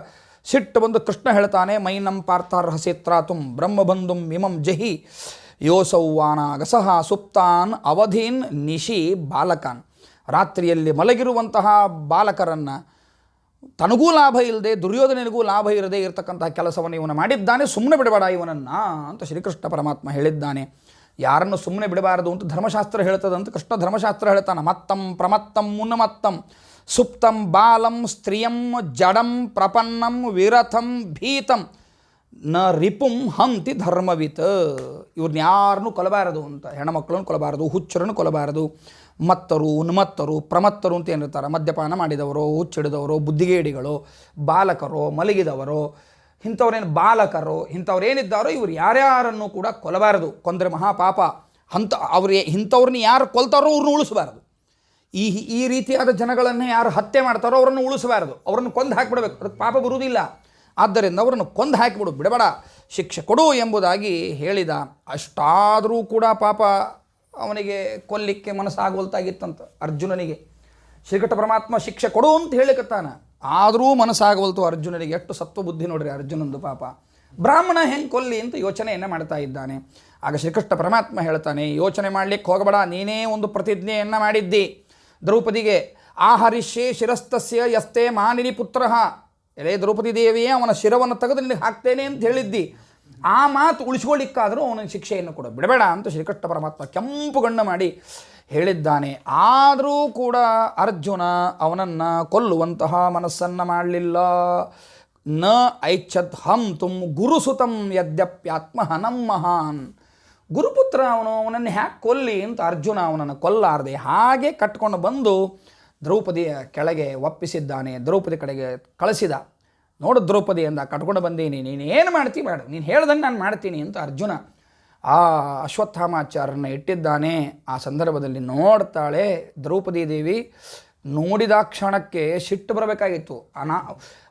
ಸಿಟ್ಟು ಬಂದು ಕೃಷ್ಣ ಹೇಳ್ತಾನೆ, ಮೈನಂ ಪಾರ್ಥಾರ್ಹಸಿ ತ್ರಾತುಂ ಬ್ರಹ್ಮಬಂಧುಂ ಇಮಂ ಜಹಿ ಯೋಸೌವಾನಾಗಸಹ ಸುಪ್ತಾನ್ ಅವಧೀನ್ ನಿಶಿ ಬಾಲಕಾನ್. ರಾತ್ರಿಯಲ್ಲಿ ಮಲಗಿರುವಂತಹ ಬಾಲಕರನ್ನು ತನಗೂ ಲಾಭ ಇಲ್ಲದೆ ದುರ್ಯೋಧನಿಗೂ ಲಾಭ ಇರದೆ ಇರತಕ್ಕಂತಹ ಕೆಲಸವನ್ನು ಇವನು ಮಾಡಿದ್ದಾನೆ, ಸುಮ್ಮನೆ ಬಿಡಬೇಡ ಇವನನ್ನು ಅಂತ ಶ್ರೀಕೃಷ್ಣ ಪರಮಾತ್ಮ ಹೇಳಿದ್ದಾನೆ. ಯಾರನ್ನು ಸುಮ್ಮನೆ ಬಿಡಬಾರದು ಅಂತ ಧರ್ಮಶಾಸ್ತ್ರ ಹೇಳ್ತದಂತ ಕೃಷ್ಣ ಧರ್ಮಶಾಸ್ತ್ರ ಹೇಳ್ತಾನೆ. ಮತ್ತಂ ಪ್ರಮತ್ತಂ ಉನ್ನಮತ್ತಂ ಸುಪ್ತಂ ಬಾಲಂ ಸ್ತ್ರೀಯಂ ಜಡಂ ಪ್ರಪನ್ನಂ ವಿರಥಂ ಭೀತಂ ನ ರಿಪುಂ ಹಂತಿ ಧರ್ಮವಿತ್. ಇವ್ರನ್ನ ಯಾರನ್ನೂ ಕೊಲ್ಲಬಾರದು ಅಂತ, ಹೆಣ್ಮಕ್ಳನ್ನು ಕೊಲ್ಲಬಾರದು, ಹುಚ್ಚರನ್ನು ಕೊಲ್ಲಬಾರದು. ಮತ್ತರು ಉನ್ಮತ್ತರು ಪ್ರಮತ್ತರು ಅಂತ ಏನಿರ್ತಾರೆ, ಮದ್ಯಪಾನ ಮಾಡಿದವರು, ಹುಚ್ಚಿಡಿದವರು, ಬುದ್ಧಿಗೇಡಿಗಳು, ಬಾಲಕರು, ಮಲಗಿದವರು, ಇಂಥವ್ರೇನು ಬಾಲಕರು ಇಂಥವ್ರೇನಿದ್ದಾರೋ ಇವರು ಯಾರ್ಯಾರನ್ನು ಕೂಡ ಕೊಲ್ಲಬಾರದು. ಕೊಂದರೆ ಮಹಾಪಾಪ. ಇಂಥವ್ರನ್ನ ಯಾರು ಕೊಲ್ತಾರೋ ಅವ್ರನ್ನ ಉಳಿಸಬಾರದು. ಈ ರೀತಿಯಾದ ಜನಗಳನ್ನು ಯಾರು ಹತ್ಯೆ ಮಾಡ್ತಾರೋ ಅವರನ್ನು ಉಳಿಸಬಾರದು, ಅವರನ್ನು ಕೊಂದು ಹಾಕಿಬಿಡಬೇಕು. ಅದಕ್ಕೆ ಪಾಪ ಬರುವುದಿಲ್ಲ. ಆದ್ದರಿಂದ ಅವರನ್ನು ಕೊಂದು ಹಾಕಿಬಿಡು, ಬಿಡಬೇಡ, ಶಿಕ್ಷೆ ಕೊಡು ಎಂಬುದಾಗಿ ಹೇಳಿದ. ಅಷ್ಟಾದರೂ ಕೂಡ ಪಾಪ ಅವನಿಗೆ ಕೊಲ್ಲಿಕ್ಕೆ ಮನಸ್ಸಾಗವಲ್ತಾಗಿತ್ತಂತ ಅರ್ಜುನನಿಗೆ. ಶ್ರೀಕೃಷ್ಣ ಪರಮಾತ್ಮ ಶಿಕ್ಷೆ ಕೊಡು ಅಂತ ಹೇಳಿಕತ್ತಾನ, ಆದರೂ ಮನಸ್ಸಾಗವಲ್ತು ಅರ್ಜುನನಿಗೆ. ಎಷ್ಟು ಸತ್ವ ಬುದ್ಧಿ ನೋಡ್ರಿ ಅರ್ಜುನಂದು ಪಾಪ. ಬ್ರಾಹ್ಮಣ ಹೆಂಗೆ ಕೊಲ್ಲಿ ಅಂತ ಯೋಚನೆಯನ್ನು ಮಾಡ್ತಾ ಇದ್ದಾನೆ. ಆಗ ಶ್ರೀಕೃಷ್ಣ ಪರಮಾತ್ಮ ಹೇಳ್ತಾನೆ, ಯೋಚನೆ ಮಾಡಲಿಕ್ಕೆ ಹೋಗಬೇಡ, ನೀನೇ ಒಂದು ಪ್ರತಿಜ್ಞೆಯನ್ನು ಮಾಡಿದ್ದಿ ದ್ರೌಪದಿಗೆ. ಆಹರಿಷ್ಯೆ ಶಿರಸ್ತಸ್ಯ ಯಸ್ತೆ ಮಾನಿನಿ ಪುತ್ರ. ಎಲೆ ದ್ರೌಪದಿ ದೇವಿಯೇ, ಅವನ ಶಿರವನ್ನು ತೆಗೆದು ನಿನಗೆ ಹಾಕ್ತೇನೆ ಅಂತ ಹೇಳಿದ್ದಿ. ಆ ಮಾತು ಉಳಿಸ್ಕೊಳ್ಳಿಕ್ಕಾದರೂ ಅವನಿಗೆ ಶಿಕ್ಷೆಯನ್ನು ಕೊಡು, ಬಿಡಬೇಡ ಅಂತ ಶ್ರೀಕೃಷ್ಣ ಪರಮಾತ್ಮ ಕೆಂಪುಗಣ್ಣು ಮಾಡಿ ಹೇಳಿದ್ದಾನೆ. ಆದರೂ ಕೂಡ ಅರ್ಜುನ ಅವನನ್ನು ಕೊಲ್ಲುವಂತಹ ಮನಸ್ಸನ್ನು ಮಾಡಲಿಲ್ಲ. ನ ಐಚ್ಛತ್ ಹಂ ತುಂ ಗುರುಸುತಂ ಯದ್ಯಪ್ಯಾತ್ಮಹನಂ ಮಹಾನ್. ಗುರುಪುತ್ರ ಅವನನ್ನು ಹ್ಯಾಕೆ ಕೊಲ್ಲಿ ಅಂತ ಅರ್ಜುನ ಅವನನ್ನು ಕೊಲ್ಲಾರದೆ ಹಾಗೆ ಕಟ್ಕೊಂಡು ಬಂದು ದ್ರೌಪದಿಯ ಕೆಳಗೆ ಒಪ್ಪಿಸಿದ್ದಾನೆ. ದ್ರೌಪದಿ ಕಡೆಗೆ ಕಳಿಸಿದ. ನೋಡು ದ್ರೌಪದಿ ಅಂದ, ಕಟ್ಕೊಂಡು ಬಂದೀನಿ, ನೀನು ಏನು ಮಾಡ್ತೀವಿ ಮಾಡು, ನೀನು ಹೇಳ್ದಂಗೆ ನಾನು ಮಾಡ್ತೀನಿ ಅಂತ ಅರ್ಜುನ ಆ ಅಶ್ವತ್ಥಾಮಾಚಾರ್ಯರನ್ನ ಇಟ್ಟಿದ್ದಾನೆ. ಆ ಸಂದರ್ಭದಲ್ಲಿ ನೋಡ್ತಾಳೆ ದ್ರೌಪದಿ ದೇವಿ. ನೋಡಿದ ಕ್ಷಣಕ್ಕೆ ಸಿಟ್ಟು ಬರಬೇಕಾಗಿತ್ತು.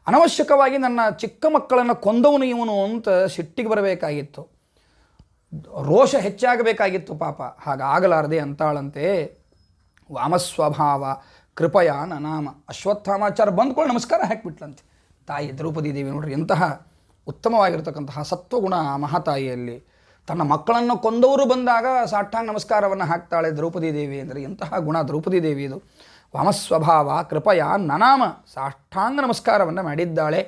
ಅನವಶ್ಯಕವಾಗಿ ನನ್ನ ಚಿಕ್ಕ ಮಕ್ಕಳನ್ನು ಕೊಂದವನು ಇವನು ಅಂತ ಸಿಟ್ಟಿಗೆ ಬರಬೇಕಾಗಿತ್ತು, ರೋಷ ಹೆಚ್ಚಾಗಬೇಕಾಗಿತ್ತು. ಪಾಪ ಹಾಗಾಗಲಾರದೆ ಅಂತಾಳಂತೆ, ವಾಮಸ್ವಭಾವ ಕೃಪಯ ನನಾಮ. ಅಶ್ವತ್ಥಾಮಾಚಾರ ಬಂದ್ಕೊಂಡು ನಮಸ್ಕಾರ ಹಾಕಿಬಿಟ್ಲಂತೆ ತಾಯಿ ದ್ರೌಪದಿ ದೇವಿ. ನೋಡ್ರಿ ಎಂತಹ ಉತ್ತಮವಾಗಿರ್ತಕ್ಕಂತಹ ಸತ್ವಗುಣ ಆ ಮಹಾತಾಯಿಯಲ್ಲಿ. ತನ್ನ ಮಕ್ಕಳನ್ನು ಕೊಂದವರು ಬಂದಾಗ ಸಾಷ್ಟಾಂಗ ನಮಸ್ಕಾರವನ್ನು ಹಾಕ್ತಾಳೆ ದ್ರೌಪದಿ ದೇವಿ. ಅಂದರೆ ಎಂತಹ ಗುಣ ದ್ರೌಪದಿ ದೇವಿ ಇದು. ವಾಮಸ್ವಭಾವ ಕೃಪಯ ನನಾಮ, ಸಾಷ್ಟಾಂಗ ನಮಸ್ಕಾರವನ್ನು ಮಾಡಿದ್ದಾಳೆ.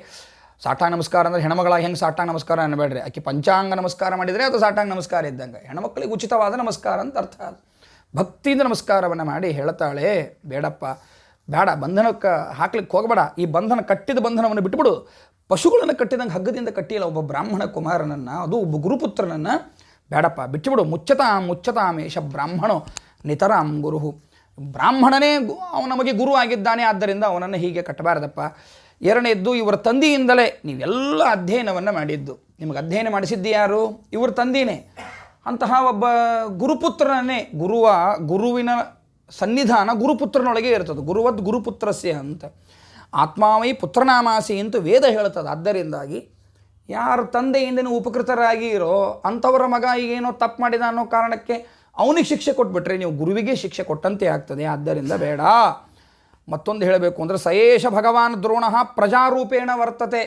ಸಾಷ್ಟಾಂಗ ನಮಸ್ಕಾರ ಅಂದರೆ ಹೆಣ್ಮಗಳಾಗಿ ಹೆಂಗೆ ಸಾಷ್ಟಾಂಗ ನಮಸ್ಕಾರ ಅನ್ನಬೇಡ್ರಿ, ಆಕೆ ಪಂಚಾಂಗ ನಮಸ್ಕಾರ ಮಾಡಿದರೆ ಅದು ಸಾಷ್ಟಾಂಗ ನಮಸ್ಕಾರ ಇದ್ದಂಗೆ. ಹೆಣ್ಮಕ್ಳಿಗೆ ಉಚಿತವಾದ ನಮಸ್ಕಾರ ಅಂತ ಅರ್ಥ. ಭಕ್ತಿಯಿಂದ ನಮಸ್ಕಾರವನ್ನು ಮಾಡಿ ಹೇಳ್ತಾಳೆ, ಬೇಡಪ್ಪ ಬೇಡ, ಬಂಧನಕ್ಕೆ ಹಾಕ್ಲಿಕ್ಕೆ ಹೋಗಬೇಡ, ಈ ಬಂಧನ ಕಟ್ಟಿದ ಬಂಧನವನ್ನು ಬಿಟ್ಟುಬಿಡು. ಪಶುಗಳನ್ನು ಕಟ್ಟಿದಂಗೆ ಹಗ್ಗದಿಂದ ಕಟ್ಟಿಲ್ಲ ಒಬ್ಬ ಬ್ರಾಹ್ಮಣ ಕುಮಾರನನ್ನು, ಅದು ಒಬ್ಬ ಗುರುಪುತ್ರನನ್ನು, ಬೇಡಪ್ಪ ಬಿಟ್ಟುಬಿಡು. ಮುಚ್ಚತಾಮೇಶ ಬ್ರಾಹ್ಮಣೋ ನಿತರಾಂ ಗುರುಹು. ಬ್ರಾಹ್ಮಣನೇ ಅವನು ನಮಗೆ ಗುರು ಆಗಿದ್ದಾನೆ, ಆದ್ದರಿಂದ ಅವನನ್ನು ಹೀಗೆ ಕಟ್ಟಬಾರದಪ್ಪ. ಎರಡನೇದ್ದು, ಇವರ ತಂದೆಯಿಂದಲೇ ನೀವೆಲ್ಲ ಅಧ್ಯಯನವನ್ನು ಮಾಡಿದ್ದು. ನಿಮಗೆ ಅಧ್ಯಯನ ಮಾಡಿಸಿದ್ದು ಯಾರು? ಇವ್ರ ತಂದೆಯೇ. ಅಂತಹ ಒಬ್ಬ ಗುರುಪುತ್ರನೇ, ಗುರುವಿನ ಸನ್ನಿಧಾನ ಗುರುಪುತ್ರನೊಳಗೆ ಇರ್ತದೆ. ಗುರುವದ್ ಗುರುಪುತ್ರಸ್ಯ ಅಂತ. ಆತ್ಮಾವೈ ಪುತ್ರನಾಮಾಸಿ ಅಂತ ವೇದ ಹೇಳ್ತದೆ. ಆದ್ದರಿಂದಾಗಿ ಯಾರು ತಂದೆಯಿಂದನೇ ಉಪಕೃತರಾಗಿ ಇರೋ ಅಂಥವರ ಮಗ ಈಗೇನೋ ತಪ್ಪು ಮಾಡಿದ ಅನ್ನೋ ಕಾರಣಕ್ಕೆ ಅವನಿಗೆ ಶಿಕ್ಷೆ ಕೊಟ್ಬಿಟ್ರೆ ನೀವು ಗುರುವಿಗೆ ಶಿಕ್ಷೆ ಕೊಟ್ಟಂತೆ ಆಗ್ತದೆ. ಆದ್ದರಿಂದ ಬೇಡ. ಮತ್ತೊಂದು ಹೇಳಬೇಕು ಅಂದರೆ, ಸಯೇಷ ಭಗವಾನ್ ದ್ರೋಣ ಪ್ರಜಾರೂಪೇಣ ವರ್ತತೆ.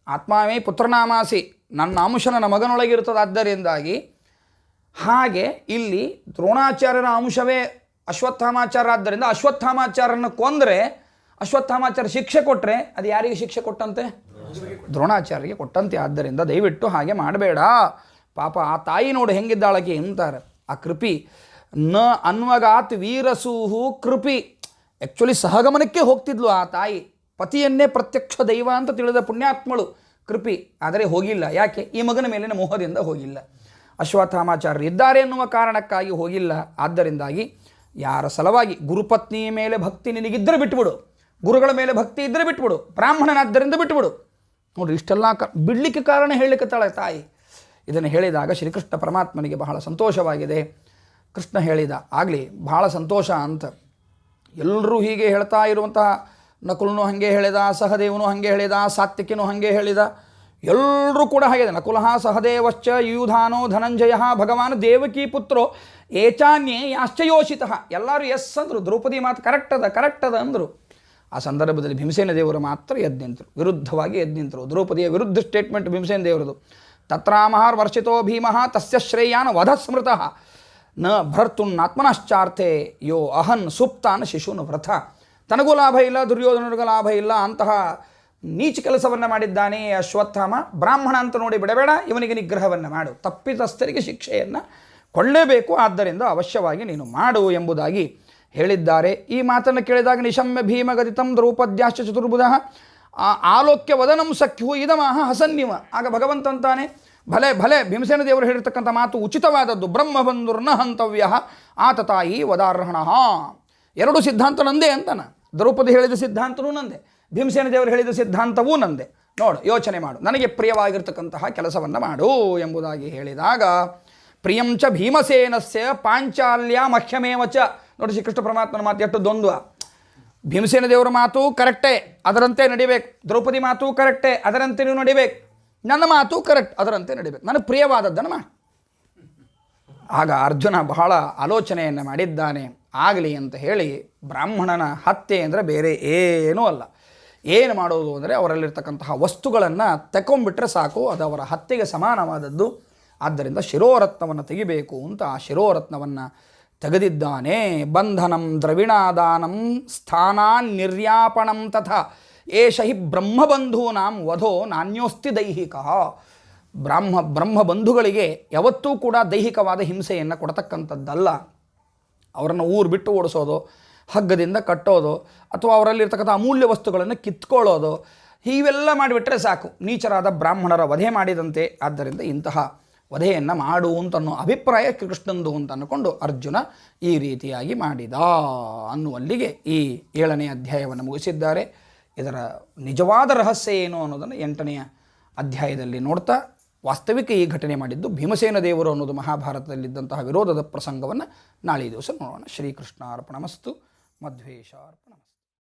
ಆತ್ಮಾವೇ ಪುತ್ರನಾಮಾಸಿ, ನನ್ನ ಅಂಶ ನನ್ನ ಮಗನೊಳಗಿರ್ತದೆ. ಆದ್ದರಿಂದಾಗಿ ಹಾಗೆ ಇಲ್ಲಿ ದ್ರೋಣಾಚಾರ್ಯರ ಅಂಶವೇ ಅಶ್ವತ್ಥಾಮಾಚಾರ್ಯ. ಆದ್ದರಿಂದ ಅಶ್ವತ್ಥಾಮಾಚಾರ್ಯನ ಕೊಂದರೆ ಅಶ್ವತ್ಥಾಮಾಚಾರ್ಯ ಶಿಕ್ಷೆ ಕೊಟ್ಟರೆ ಅದು ಯಾರಿಗೆ ಶಿಕ್ಷೆ ಕೊಟ್ಟಂತೆ? ದ್ರೋಣಾಚಾರ್ಯರಿಗೆ ಕೊಟ್ಟಂತೆ. ಆದ್ದರಿಂದ ದಯವಿಟ್ಟು ಹಾಗೆ ಮಾಡಬೇಡ. ಪಾಪ ಆ ತಾಯಿ ನೋಡಿ ಹೆಂಗಿದ್ದಾಳಕ್ಕೆ ಅಂತಾರೆ ಆ ಕೃಪಿ. ನ ಅನ್ವಗಾತ್ ವೀರಸೂಹು ಕೃಪಿ. ಆ್ಯಕ್ಚುಲಿ ಸಹಗಮನಕ್ಕೆ ಹೋಗ್ತಿದ್ಲು ಆ ತಾಯಿ, ಪತಿಯನ್ನೇ ಪ್ರತ್ಯಕ್ಷ ದೈವ ಅಂತ ತಿಳಿದ ಪುಣ್ಯಾತ್ಮಳು ಕೃಪಿ. ಆದರೆ ಹೋಗಿಲ್ಲ. ಯಾಕೆ? ಈ ಮಗನ ಮೇಲಿನ ಮೋಹದಿಂದ ಹೋಗಿಲ್ಲ. ಅಶ್ವತ್ಥಾಮಾಚಾರ್ಯರು ಇದ್ದಾರೆ ಎನ್ನುವ ಕಾರಣಕ್ಕಾಗಿ ಹೋಗಿಲ್ಲ. ಆದ್ದರಿಂದಾಗಿ ಯಾರ ಸಲುವಾಗಿ ಗುರುಪತ್ನಿಯ ಮೇಲೆ ಭಕ್ತಿ ನಿನಗಿದ್ದರೆ ಬಿಟ್ಬಿಡು, ಗುರುಗಳ ಮೇಲೆ ಭಕ್ತಿ ಇದ್ದರೆ ಬಿಟ್ಬಿಡು, ಬ್ರಾಹ್ಮಣನಾದ್ದರಿಂದ ಬಿಟ್ಬಿಡು. ನೋಡಿರಿ, ಇಷ್ಟೆಲ್ಲ ಬಿಡಲಿಕ್ಕೆ ಕಾರಣ ಹೇಳಲಿಕ್ಕೆ ತಾಯಿ. ಇದನ್ನು ಹೇಳಿದಾಗ ಶ್ರೀಕೃಷ್ಣ ಪರಮಾತ್ಮನಿಗೆ ಬಹಳ ಸಂತೋಷವಾಗಿದೆ. ಕೃಷ್ಣ ಹೇಳಿದ ಆಗಲಿ ಬಹಳ ಸಂತೋಷ ಅಂತ. ಎಲ್ಲರೂ ಹೀಗೆ ಹೇಳ್ತಾ ಇರುವಂತಹ ನಕುಲನು ಹಾಗೆ ಹೇಳಿದ, ಸಹದೇವನು ಹಾಗೆ ಹೇಳಿದ, ಸಾತ್ವಿಕನು ಹಾಗೆ ಹೇಳಿದ, ಎಲ್ಲರೂ ಕೂಡ ಹಾಗೆ. ನಕುಲಃ ಸಹದೇವಶ್ಚ ಯುಧಾನೋ ಧನಂಜಯ ಭಗವಾನ್ ದೇವಕೀ ಪುತ್ರೋ ಏಚಾನ್ಯೇ ಯಾಶ್ಚಯೋಷಿತ. ಎಲ್ಲರೂ ಎಸ್ ಅಂದರು. ದ್ರೌಪದಿ ಮಾತು ಕರೆಕ್ಟ್ ಅದ ಅಂದರು. ಆ ಸಂದರ್ಭದಲ್ಲಿ ಭೀಮಸೇನ ದೇವರು ಮಾತ್ರ ಎದ್ದು ನಿಂತರು, ವಿರುದ್ಧವಾಗಿ ಎದ್ದು ನಿಂತರು. ದ್ರೌಪದಿಯ ವಿರುದ್ಧ ಸ್ಟೇಟ್ಮೆಂಟ್ ಭೀಮಸೇನ ದೇವರದು. ತತ್ರಾಮಹಾರ್ ವರ್ಷಿತೋ ಭೀಮಃ ತಸ್ಯ ಶ್ರೇಯಾನ್ ವಧ ಸ್ಮೃತಃ ನ ಭರ್ತುನ್ನಾತ್ಮನಶ್ಚಾರ್ಥೆ ಯೋ ಅಹನ್ ಸುಪ್ತಾನ್ ಶಿಶೂನ್ ವ್ರಥ. ತನಗೂ ಲಾಭ ಇಲ್ಲ, ದುರ್ಯೋಧನರಿಗೂ ಲಾಭ ಇಲ್ಲ, ಅಂತಹ ನೀಚ ಕೆಲಸವನ್ನು ಮಾಡಿದ್ದಾನೆ ಅಶ್ವತ್ಥಾಮ. ಬ್ರಾಹ್ಮಣ ಅಂತ ನೋಡಿ ಬಿಡಬೇಡ, ಇವನಿಗೆ ನಿಗ್ರಹವನ್ನು ಮಾಡು, ತಪ್ಪಿತಸ್ಥರಿಗೆ ಶಿಕ್ಷೆಯನ್ನು ಕೊಳ್ಳೇಬೇಕು, ಆದ್ದರಿಂದ ಅವಶ್ಯವಾಗಿ ನೀನು ಮಾಡು ಎಂಬುದಾಗಿ ಹೇಳಿದ್ದಾರೆ. ಈ ಮಾತನ್ನು ಕೇಳಿದಾಗ ನಿಶಮ್ಯ ಭೀಮಗದಿತಂ ದ್ರೌಪದ್ಯಾಶ್ಚ ಚತುರ್ಬುಧ ಆಲೋಕ್ಯ ವದನಂ ಸಖ್ಯು ಇದಮಾಹ ಹಸನ್ನಿವ. ಆಗ ಭಗವಂತಂತಾನೆ, ಭಲೆ ಭೀಮಸೇನ ದೇವರು ಹೇಳಿರ್ತಕ್ಕಂಥ ಮಾತು ಉಚಿತವಾದದ್ದು. ಬ್ರಹ್ಮಬಂಧುರ್ನ ಹಂತವ್ಯ ಆತತಾಯಿ ವದಾರ್ಹಣ. ಎರಡು ಸಿದ್ಧಾಂತ ನಂದೇ ಅಂತಾನ. ದ್ರೌಪದಿ ಹೇಳಿದ ಸಿದ್ಧಾಂತವೂ ನಂದೆ, ಭೀಮಸೇನ ದೇವರು ಹೇಳಿದ ಸಿದ್ಧಾಂತವೂ ನಂದೆ. ನೋಡು, ಯೋಚನೆ ಮಾಡು, ನನಗೆ ಪ್ರಿಯವಾಗಿರ್ತಕ್ಕಂತಹ ಕೆಲಸವನ್ನು ಮಾಡು ಎಂಬುದಾಗಿ ಹೇಳಿದಾಗ, ಪ್ರಿಯಂಚ ಭೀಮಸೇನಸ್ಯ ಪಾಂಚಾಲ್ಯ ಮಹ್ಯಮೇವಚ. ನೋಡಿ, ಶ್ರೀಕೃಷ್ಣ ಪರಮಾತ್ಮನ ಮಾತು ಎಷ್ಟು ದ್ವಂದ್ವ. ಭೀಮಸೇನ ದೇವರ ಮಾತು ಕರೆಕ್ಟೇ, ಅದರಂತೆ ನಡಿಬೇಕು. ದ್ರೌಪದಿ ಮಾತು ಕರೆಕ್ಟೇ, ಅದರಂತೆ ನೀವು ನಡಿಬೇಕು. ನನ್ನ ಮಾತು ಕರೆಕ್ಟ್, ಅದರಂತೆ ನಡಿಬೇಕು. ನನಗೆ ಪ್ರಿಯವಾದದ್ದನ್ನು ಮಾಡಿ. ಆಗ ಅರ್ಜುನ ಬಹಳ ಆಲೋಚನೆಯನ್ನು ಮಾಡಿದ್ದಾನೆ. ಆಗಲಿ ಅಂತ ಹೇಳಿ, ಬ್ರಾಹ್ಮಣನ ಹತ್ಯೆ ಅಂದರೆ ಬೇರೆ ಏನೂ ಅಲ್ಲ. ಏನು ಮಾಡೋದು ಅಂದರೆ ಅವರಲ್ಲಿರ್ತಕ್ಕಂತಹ ವಸ್ತುಗಳನ್ನು ತಗೊಂಡ್ಬಿಟ್ರೆ ಸಾಕು, ಅದು ಅವರ ಹತ್ಯೆಗೆ ಸಮಾನವಾದದ್ದು. ಆದ್ದರಿಂದ ಶಿರೋರತ್ನವನ್ನು ತೆಗಿಬೇಕು ಅಂತ ಆ ಶಿರೋರತ್ನವನ್ನು ತೆಗೆದಿದ್ದಾನೆ. ಬಂಧನಂ ದ್ರವಿಣಾದಾನಂ ಸ್ಥಾನಾನ್ ನಿರ್ಯಾಪಣಂ ತಥಾ ಏಷ ಹಿ ಬ್ರಹ್ಮಬಂಧೂನಾಂ ವಧೋ ನಾನ್ಯೋಸ್ತಿ ದೈಹಿಕ. ಬ್ರಹ್ಮಬಂಧುಗಳಿಗೆ ಯಾವತ್ತೂ ಕೂಡ ದೈಹಿಕವಾದ ಹಿಂಸೆಯನ್ನು ಕೊಡತಕ್ಕಂಥದ್ದಲ್ಲ. ಅವರನ್ನು ಊರು ಬಿಟ್ಟು ಓಡಿಸೋದು, ಹಗ್ಗದಿಂದ ಕಟ್ಟೋದು, ಅಥವಾ ಅವರಲ್ಲಿರ್ತಕ್ಕಂಥ ಅಮೂಲ್ಯ ವಸ್ತುಗಳನ್ನು ಕಿತ್ಕೊಳ್ಳೋದು, ಹೀವೆಲ್ಲ ಮಾಡಿಬಿಟ್ರೆ ಸಾಕು, ನೀಚರಾದ ಬ್ರಾಹ್ಮಣರ ವಧೆ ಮಾಡಿದಂತೆ. ಆದ್ದರಿಂದ ಇಂತಹ ವಧೆಯನ್ನು ಮಾಡು ಅಂತನ್ನೋ ಅಭಿಪ್ರಾಯ ಕೃಷ್ಣಂದು ಅಂತ ಅಂದ್ಕೊಂಡು ಅರ್ಜುನ ಈ ರೀತಿಯಾಗಿ ಮಾಡಿದ ಅನ್ನುವಲ್ಲಿಗೆ ಈ 7ನೇ ಅಧ್ಯಾಯವನ್ನು ಮುಗಿಸಿದ್ದಾರೆ. ಇದರ ನಿಜವಾದ ರಹಸ್ಯ ಏನು ಅನ್ನೋದನ್ನು 8ನೆಯ ಅಧ್ಯಾಯದಲ್ಲಿ ನೋಡ್ತಾ, ವಾಸ್ತವಿಕ ಈ ಘಟನೆ ಮಾಡಿದ್ದು ಭೀಮಸೇನ ದೇವರು ಅನ್ನೋದು ಮಹಾಭಾರತದಲ್ಲಿದ್ದಂತಹ ವಿರೋಧದ ಪ್ರಸಂಗವನ್ನು ನಾಳೆ ದಿವಸ ನೋಡೋಣ. ಶ್ರೀಕೃಷ್ಣಾರ್ಪಣಮಸ್ತು. ಮಧ್ವೇಶಾರ್ಪಣಮಸ್ತು.